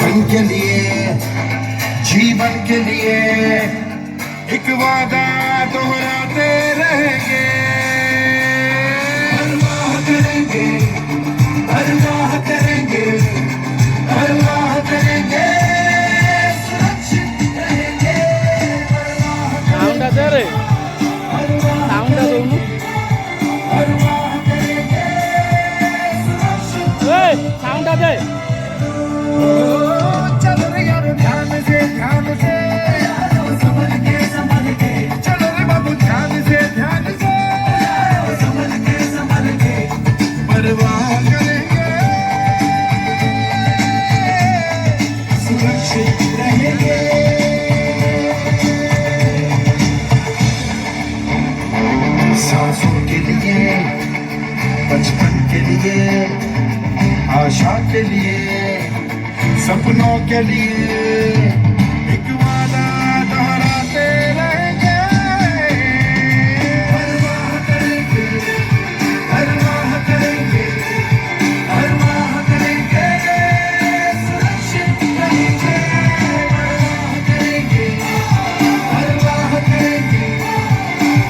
बचपन के लिए, जीवन के लिए एक वादा दोहराते रहेंगे। अल्लाह करेंगे, अल्लाह करेंगे, अल्लाह करेंगे, सुरक्षित रहेंगे। साउंड আছে রে, সাউন্ড আছে উনি। এই সাউন্ড আছে। चलो रे यार ध्यान से संभल के चलो रे बाबू ध्यान से संभल के परवाह करेंगे, सुरक्षित रहेंगे। सांसों के लिए, बचपन के लिए, आशा के लिए, सपनों के लिए एक वादा दोहराते रहेंगे। परवाह करेंगे, परवाह करेंगे, परवाह करेंगे, सुरक्षित रहेंगे। परवाह करेंगे, परवाह करेंगे,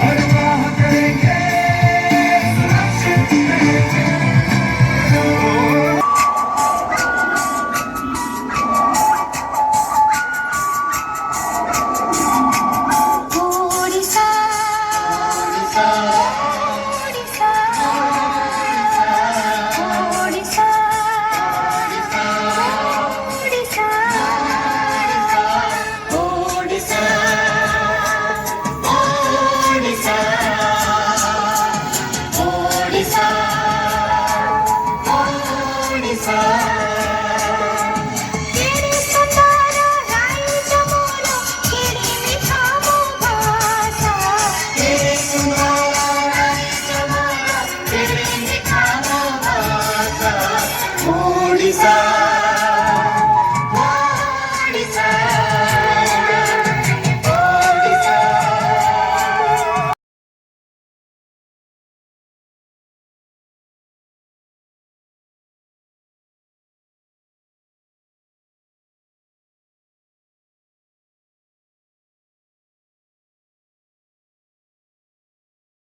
परवाह करेंगे, सुरक्षित रहेंगे। Odisha.